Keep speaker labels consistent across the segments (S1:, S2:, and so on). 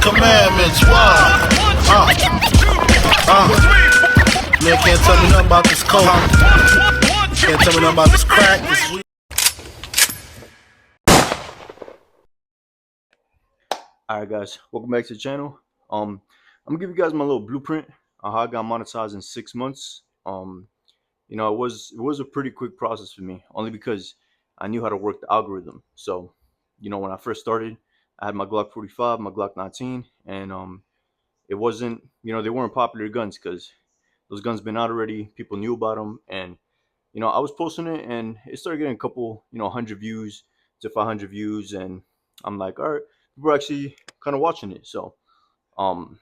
S1: commandments. Why? Man can't tell me nothing about this coke. Can't tell me nothing about this crack, this weed.
S2: Alright guys, welcome back to the channel. I'm gonna give you guys my little blueprint on how I got monetized in 6 months. It was a pretty quick process for me, only because I knew how to work the algorithm. So, when I first started, I had my Glock 45, my Glock 19, and it wasn't, they weren't popular guns because those guns been out already. People knew about them, and I was posting it, and it started getting a couple, 100 views to 500 views, and I'm like, all right, people are actually kind of watching it. So, um,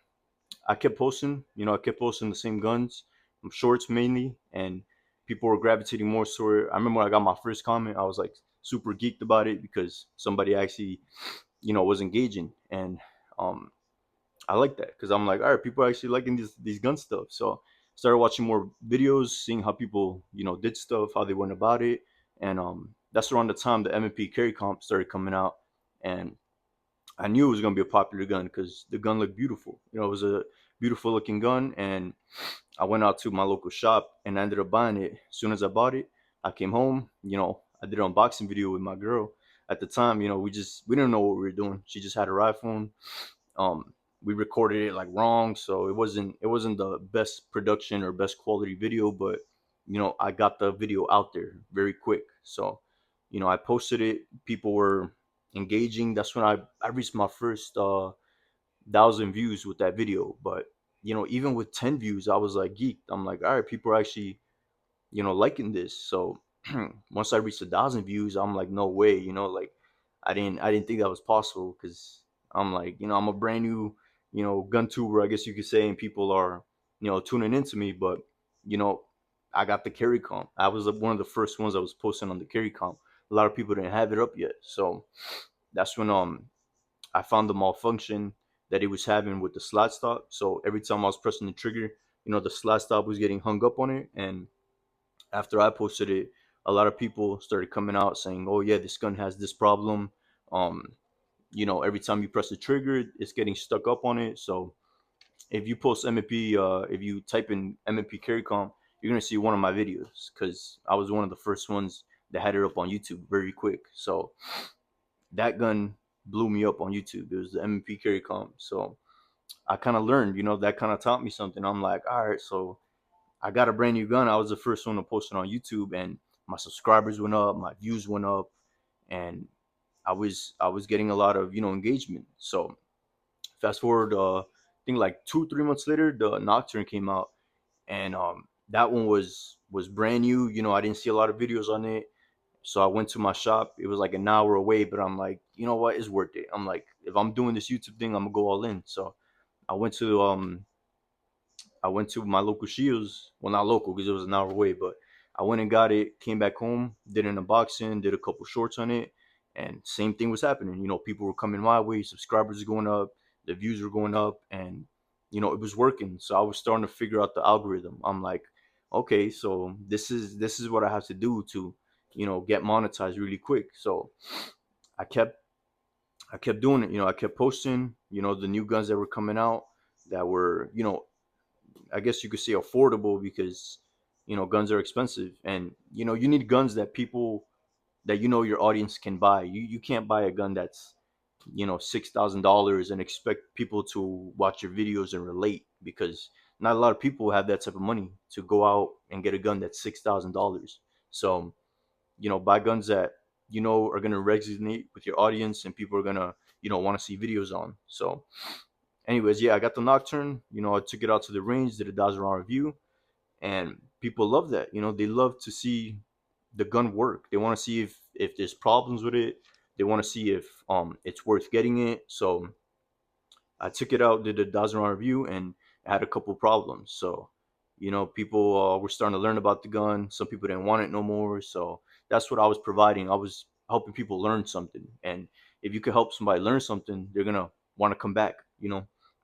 S2: I kept posting, I kept posting the same guns, shorts mainly, and people were gravitating more to it. I remember when I got my first comment, I was like super geeked about it because somebody actually, was engaging, and um, I like that because I'm like, all right, people are actually liking these gun stuff. So started watching more videos, seeing how people, did stuff, how they went about it, and that's around the time the M&P carry comp started coming out, and I knew it was gonna be a popular gun because the gun looked beautiful. It was a beautiful looking gun, and I went out to my local shop and I ended up buying it. As soon as I bought it, I came home. I did an unboxing video with my girl. At the time, we didn't know what we were doing. She just had her iPhone. Um, we recorded it like wrong, so it wasn't the best production or best quality video, but I got the video out there very quick. So, I posted it. People were engaging. That's when I reached my first 1,000 views with that video. But even with 10 views, I was like geeked. I'm like, all right, people are actually liking this. So once I reached 1,000 views, I'm like, no way, like I didn't think that was possible because I'm like, I'm a brand new, gun tuber, I guess you could say, and people are, tuning into me. But you know, I got the carry comp. I was one of the first ones that was posting on the carry comp. A lot of people didn't have it up yet, so that's when I found the malfunction that it was having with the slot stop. So every time I was pressing the trigger, the slot stop was getting hung up on it. And after I posted it, a lot of people started coming out saying, "Oh yeah, this gun has this problem. Um, every time you press the trigger, it's getting stuck up on it." So if you post MMP, if you type in MMP carry comp, you're gonna see one of my videos because I was one of the first ones that had it up on YouTube very quick. So that gun blew me up on YouTube. It was the MMP carry comp. So I kind of learned, that kind of taught me something. I'm like, all right, so I got a brand new gun. I was the first one to post it on YouTube, and my subscribers went up, my views went up, and I was getting a lot of engagement. So fast forward, I think like 2 3 months later, the Nocturne came out, and that one was brand new. I didn't see a lot of videos on it, so I went to my shop. It was like an hour away, but I'm like, you know what, it's worth it. I'm like, if I'm doing this YouTube thing, I'm gonna go all in. So I went to my local Shields. Well, not local because it was an hour away, but I went and got it. Came back home, did an unboxing, did a couple shorts on it, and same thing was happening. People were coming my way, subscribers were going up, the views were going up, and it was working. So I was starting to figure out the algorithm. I'm like, okay, so this is what I have to do to get monetized really quick. So I kept I kept doing it. I kept posting. The new guns that were coming out that were I guess you could say affordable because guns are expensive, and you need guns that people that your audience can buy. You can't buy a gun that's $6,000 and expect people to watch your videos and relate, because not a lot of people have that type of money to go out and get a gun that's $6,000. So buy guns that are gonna resonate with your audience and people are gonna want to see videos on. So anyways, yeah, I got the Nocturne. I took it out to the range, did a 1,000 round review, and people love that. They love to see the gun work. They want to see if there's problems with it. They want to see if it's worth getting it. So I took it out, did a 1,000 round review, and I had a couple problems. So people were starting to learn about the gun. Some people didn't want it no more. So that's what I was providing. I was helping people learn something, and if you could help somebody learn something, they're gonna want to come back.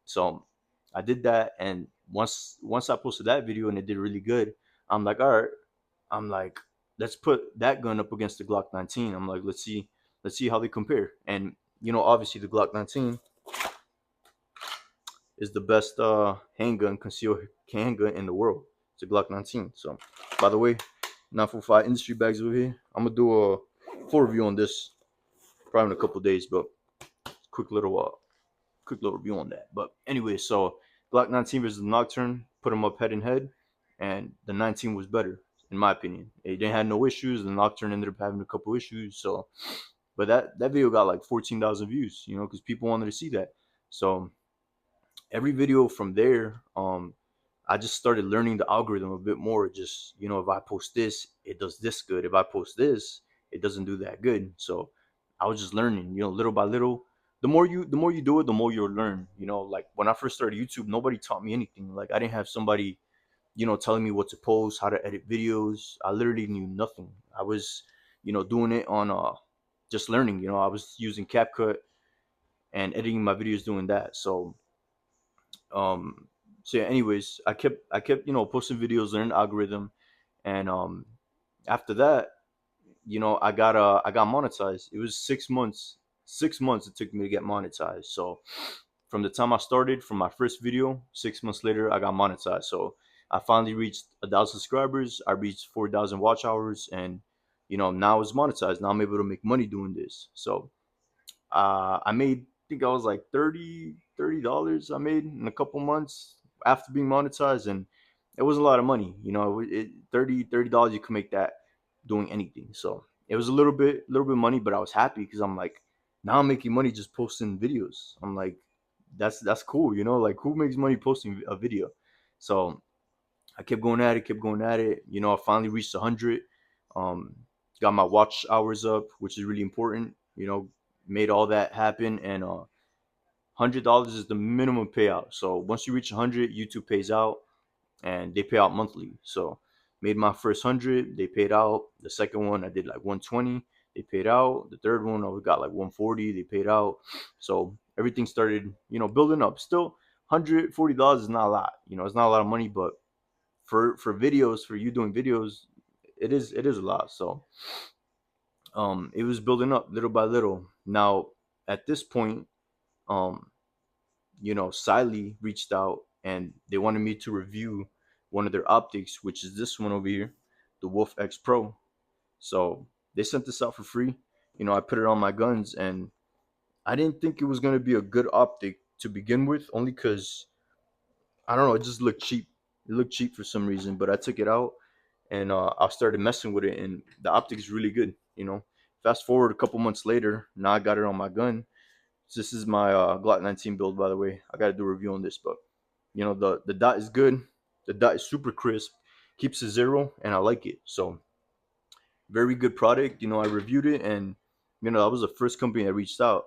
S2: So I did that, and once I posted that video and it did really good, I'm like, all right, I'm like, let's put that gun up against the Glock 19. I'm like, let's see how they compare. And obviously the Glock 19 is the best handgun, concealed handgun in the world. It's a Glock 19. So, by the way, 945 industry bags over here. I'm gonna do a full review on this probably in a couple days, but quick little review on that. But anyway, so Glock 19 versus the Nocturne, put them up head and head, and the 19 was better in my opinion. They didn't have no issues. The Nocturne ended up having a couple issues. So, but that video got like 14,000 views, you know, because people wanted to see that. So every video from there, I just started learning the algorithm a bit more. Just, you know, if I post this, it does this good. If I post this, it doesn't do that good. So I was just learning, you know, little by little. The more you do it, the more you'll learn. You know, like when I first started YouTube, nobody taught me anything. Like I didn't have somebody, you know, telling me what to post, how to edit videos. I literally knew nothing. I was, you know, doing it on just learning. You know, I was using CapCut and editing my videos doing that. Um so yeah, anyways, I kept, you know, posting videos, learning the algorithm, and after that, you know, I got monetized. It was 6 months. 6 months it took me to get monetized. So from the time I started, from my first video, 6 months later, I got monetized. So I finally reached 1,000 subscribers. I reached 4,000 watch hours, and you know, now it's monetized. Now I'm able to make money doing this. So I made, I think I was like $30 I made in a couple months after being monetized, and it was a lot of money. You know, $30 you can make that doing anything. So it was a little bit money, but I was happy because I'm like, now I'm making money just posting videos. I'm like, that's cool. You know, like who makes money posting a video? So I kept going at it, kept going at it. You know, I finally reached 100. Um, got my watch hours up, which is really important. You know, made all that happen, and $100 is the minimum payout. So once you reach 100, YouTube pays out, and they pay out monthly. So made my first 100, they paid out. The second one I did like 120, they paid out. The third one I got like 140, they paid out. So everything started, you know, building up. Still, $140 is not a lot. You know, it's not a lot of money, but for videos, for you doing videos, it is a lot. So it was building up little by little. Now at this point, um you know, Siley reached out and they wanted me to review one of their optics, which is this one over here, the Wolf X Pro. So they sent this out for free. You know, I put it on my guns, and I didn't think it was gonna be a good optic to begin with, only because I don't know, it just looked cheap. It looked cheap for some reason, but I took it out, and I started messing with it, and the optic is really good. You know, fast forward a couple months later, now I got it on my gun. So this is my Glock 19 build, by the way. I got to do a review on this, but you know, the dot is good. The dot is super crisp, keeps it zero, and I like it. So very good product. You know, I reviewed it, and you know, that was the first company that reached out.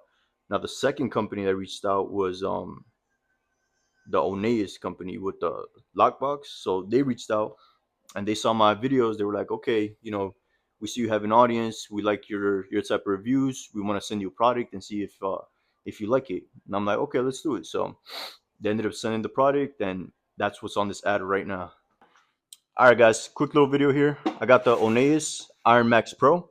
S2: Now the second company that reached out was the Oneus company with the lockbox. So they reached out and they saw my videos. They were like, okay, you know, we see you have an audience. We like your type of reviews. We want to send you a product and see if you like it. And I'm like, okay, let's do it. So they ended up sending the product, and that's what's on this ad right now. All right, guys, quick little video here. I got the Oneus Iron Max Pro.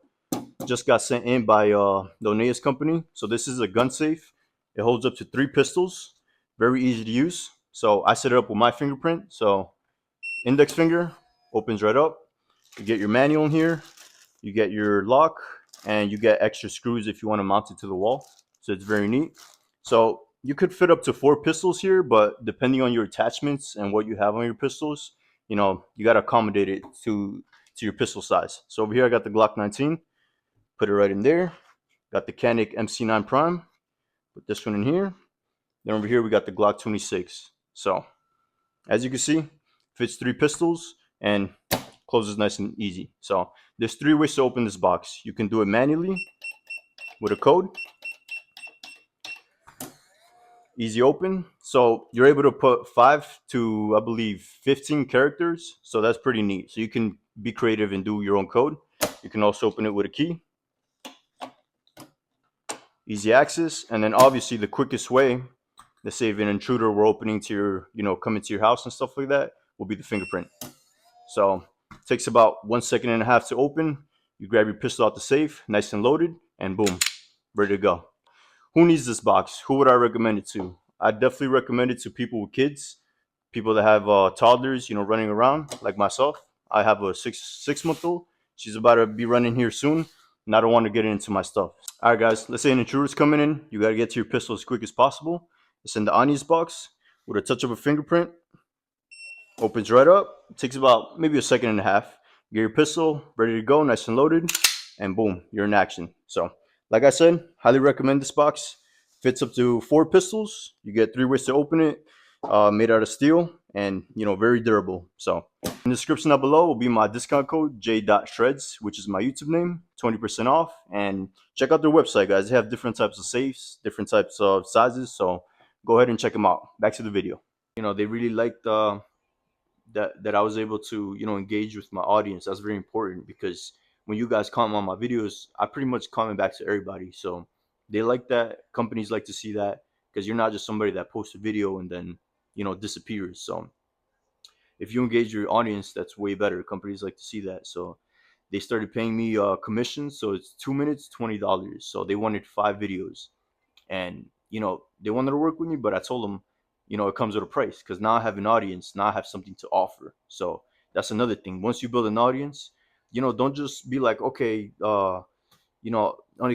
S2: Just got sent in by the Oneus company. So this is a gun safe. It holds up to 3 pistols. Very easy to use. So I set it up with my fingerprint. So index finger opens right up. You get your manual in here. You get your lock, and you get extra screws if you want to mount it to the wall. So it's very neat. So you could fit up to 4 pistols here, but depending on your attachments and what you have on your pistols, you know, you got to accommodate it to your pistol size. So over here I got the Glock 19. Put it right in there. Got the Canik MC9 Prime. Put this one in here. Then over here we got the Glock 26. So as you can see, fits 3 pistols and closes nice and easy. So there's 3 ways to open this box. You can do it manually with a code. Easy open. So you're able to put 5 to, I believe, 15 characters. So that's pretty neat. So you can be creative and do your own code. You can also open it with a key. Easy access. And then obviously the quickest way, let's say if an intruder were opening to your, you know, coming to your house and stuff like that, will be the fingerprint. So it takes about 1.5 seconds to open. You grab your pistol out the safe, nice and loaded, and boom, ready to go. Who needs this box? Who would I recommend it to? I definitely recommend it to people with kids, people that have toddlers, running around like myself. I have a six month old. She's about to be running here soon, and I don't want to get into my stuff. All right, guys. Let's say an intruder's coming in. You gotta get to your pistol as quick as possible. It's in the onions box with a touch of a fingerprint. Opens right up. It takes about maybe a second and a half. You get your pistol ready to go, nice and loaded, and boom, you're in action. So, like I said, highly recommend this box. Fits up to 4 pistols. You get 3 ways to open it. Made out of steel and very durable. So, in the description down below will be my discount code J.Zhredz, which is my YouTube name, 20% off. And check out their website, guys. They have different types of safes, different types of sizes. So, go ahead and check them out. Back to the video. They really liked that I was able to engage with my audience. That's very important because when you guys comment on my videos, I pretty much comment back to everybody. So they like that. Companies like to see that because you're not just somebody that posts a video and then disappears. So if you engage your audience, that's way better. Companies like to see that. So they started paying me commissions. So it's 2 minutes, $20. So they wanted 5 videos, and they wanted to work with me, but I told them it comes with a price because now I have an audience, now I have something to offer. So that's another thing. Once you build an audience, don't just be like, okay, only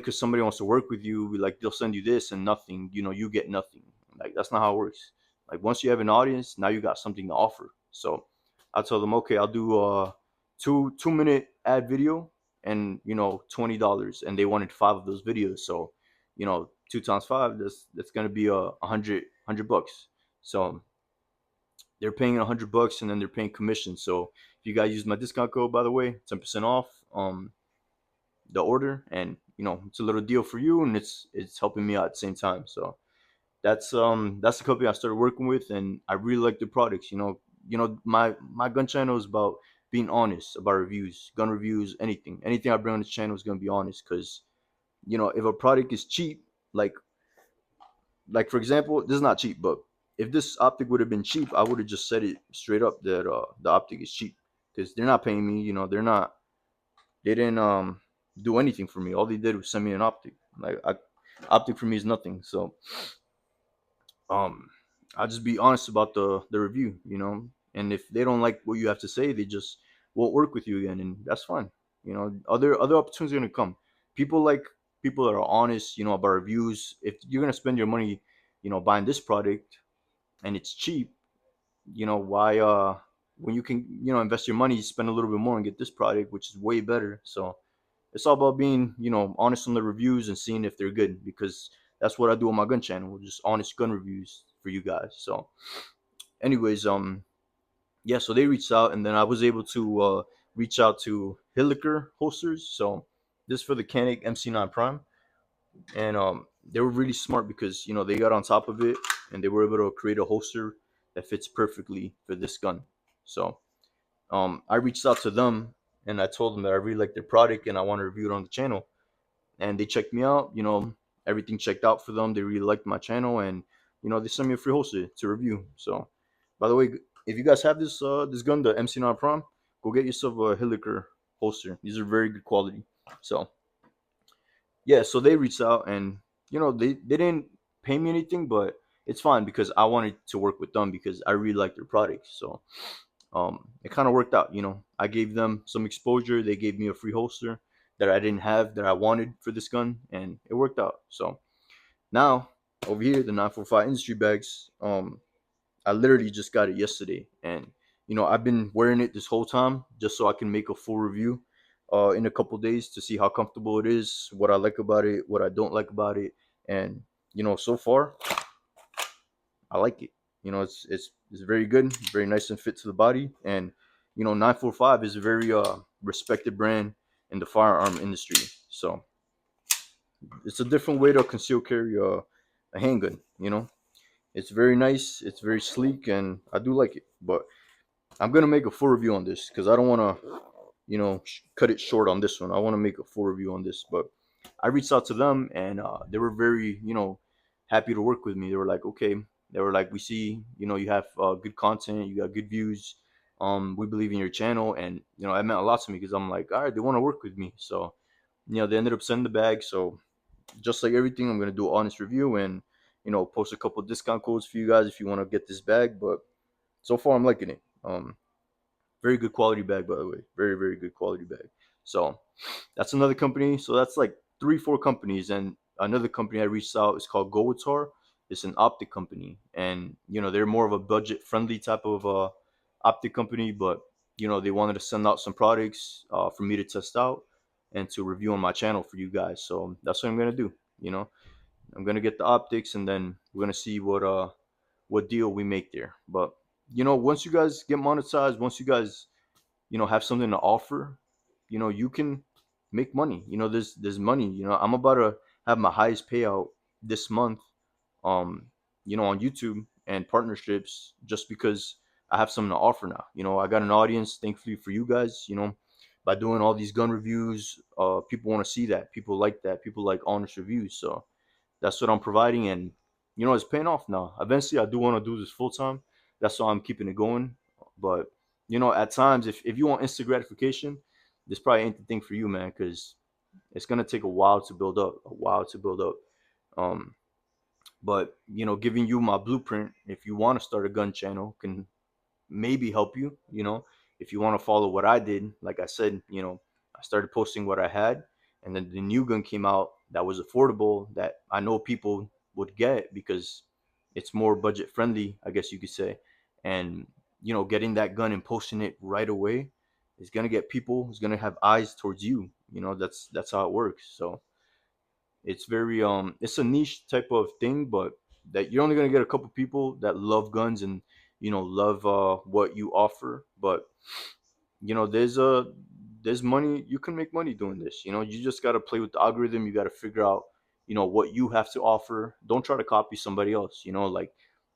S2: because somebody wants to work with you, like they'll send you this and nothing, you get nothing. Like that's not how it works. Like once you have an audience, now you got something to offer. So I told them, okay, I'll do a 2 minute ad video and $20, and they wanted 5 of those videos. So 2 times 5, that's gonna be a hundred bucks. So they're paying $100, and then they're paying commission. So if you guys use my discount code, by the way, 10% off the order, and it's a little deal for you, and it's helping me out at the same time. So that's the company I started working with, and I really like the products. My gun channel is about being honest about reviews, gun reviews, anything I bring on this channel is gonna be honest, because if a product is cheap, like for example, this is not cheap, but if this optic would have been cheap, I would have just said it straight up that the optic is cheap, because they're not paying me. They didn't do anything for me. All they did was send me an optic. Optic for me is nothing. So um I'll just be honest about the review, and if they don't like what you have to say, they just won't work with you again, and that's fine. Other opportunities are gonna come. People like people that are honest, about reviews. If you're gonna spend your money, buying this product and it's cheap, why when you can invest your money, spend a little bit more and get this product, which is way better. So it's all about being honest on the reviews and seeing if they're good, because that's what I do on my gun channel, just honest gun reviews for you guys. So anyways, yeah, so they reached out, and then I was able to reach out to Hilliker holsters. So this for the Canik MC9 Prime, and they were really smart because they got on top of it, and they were able to create a holster that fits perfectly for this gun. So I reached out to them, and I told them that I really like their product and I want to review it on the channel, and they checked me out. Everything checked out for them. They really liked my channel, and they sent me a free holster to review. So, by the way, if you guys have this gun, the MC9 Prom, go get yourself a Hilliker holster. These are very good quality. So yeah, so they reached out, and they didn't pay me anything, but it's fine because I wanted to work with them because I really like their products. So it kind of worked out. I gave them some exposure. They gave me a free holster that I didn't have that I wanted for this gun, and it worked out. So now over here, the 945 industry bags. I literally just got it yesterday, and I've been wearing it this whole time just so I can make a full review in a couple days to see how comfortable it is, what I like about it, what I don't like about it, and so far I like it. It's very good, very nice and fit to the body, and 945 is a very respected brand in the firearm industry. So it's a different way to conceal carry a handgun. It's very nice, it's very sleek, and I do like it. But I'm gonna make a full review on this because I don't want to, cut it short on this one. I want to make a full review on this. But I reached out to them, and they were very, happy to work with me. They were like, okay. They were like, we see, you have good content, you got good views. We believe in your channel, and it meant a lot to me because I'm like, all right, they want to work with me. So, they ended up sending the bag. So just like everything, I'm gonna do an honest review, and post a couple discount codes for you guys if you want to get this bag. But so far, I'm liking it. Very good quality bag, by the way. Very, very good quality bag. So that's another company. So that's like 3, 4 companies. And another company I reached out is called GUNTUBER. It's an optic company, and they're more of a budget friendly type of optic company. But they wanted to send out some products for me to test out and to review on my channel for you guys. So that's what I'm gonna do. I'm gonna get the optics, and then we're gonna see what deal we make there. But once you guys get monetized, once you guys have something to offer, you can make money. There's money. I'm about to have my highest payout this month, um, on YouTube and partnerships, just because I have something to offer now. I got an audience, thankfully for you guys. By doing all these gun reviews, people want to see that. People like that. People like honest reviews. So that's what I'm providing, and it's paying off now. Eventually, I do want to do this full time. That's why I'm keeping it going. But at times, if you want instant gratification, this probably ain't the thing for you, man, because it's gonna take a while to build up. A while to build up. Um, but giving you my blueprint, if you want to start a gun channel, can maybe help you. If you want to follow what I did, like I said, I started posting what I had, and then the new gun came out that was affordable, that I know people would get because it's more budget friendly, I guess you could say. And getting that gun and posting it right away is gonna get people. Is gonna have eyes towards you. That's how it works. So it's a niche type of thing, but that you're only gonna get a couple people that love guns and love what you offer. But there's money. You can make money doing this. You just got to play with the algorithm. You got to figure out what you have to offer. Don't try to copy somebody else. Like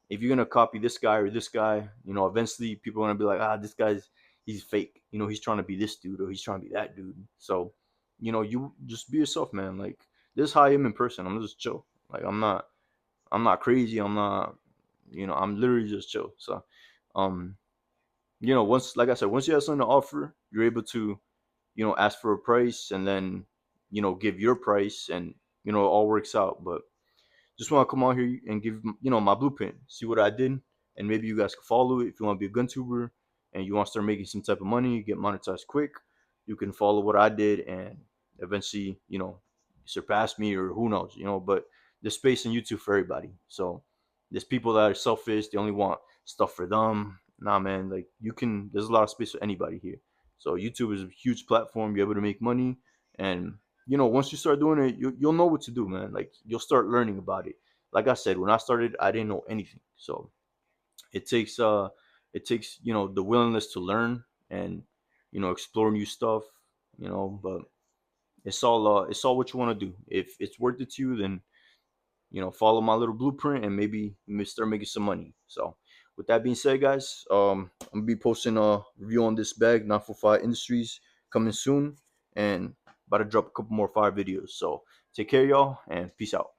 S2: if you're gonna copy this guy or this guy, eventually people are gonna be like, this guy's he's fake. He's trying to be this dude or he's trying to be that dude. So you just be yourself, man. Like this is how I am in person. I'm just chill. Like I'm not crazy. I'm not I'm literally just chill. So um once, like I said, once you have something to offer, you're able to ask for a price, and then give your price, and it all works out. But just want to come out here and give my blueprint, see what I did, and maybe you guys can follow it. If you want to be a gun tuber and you want to start making some type of money, get monetized quick, you can follow what I did and eventually surpass me, or who knows. But there's space in YouTube for everybody. So there's people that are selfish, they only want stuff for them. Nah, man, like there's a lot of space for anybody here. So YouTube is a huge platform. You're able to make money, and once you start doing it, you'll know what to do, man. Like you'll start learning about it. Like I said, when I started, I didn't know anything. So it takes the willingness to learn and explore new stuff. But it's all what you want to do. If it's worth it to you, then follow my little blueprint, and maybe start making some money. So with that being said, guys, I'm gonna be posting a review on this bag, not for fire industries, coming soon, and about to drop a couple more fire videos. So take care, y'all, and peace out.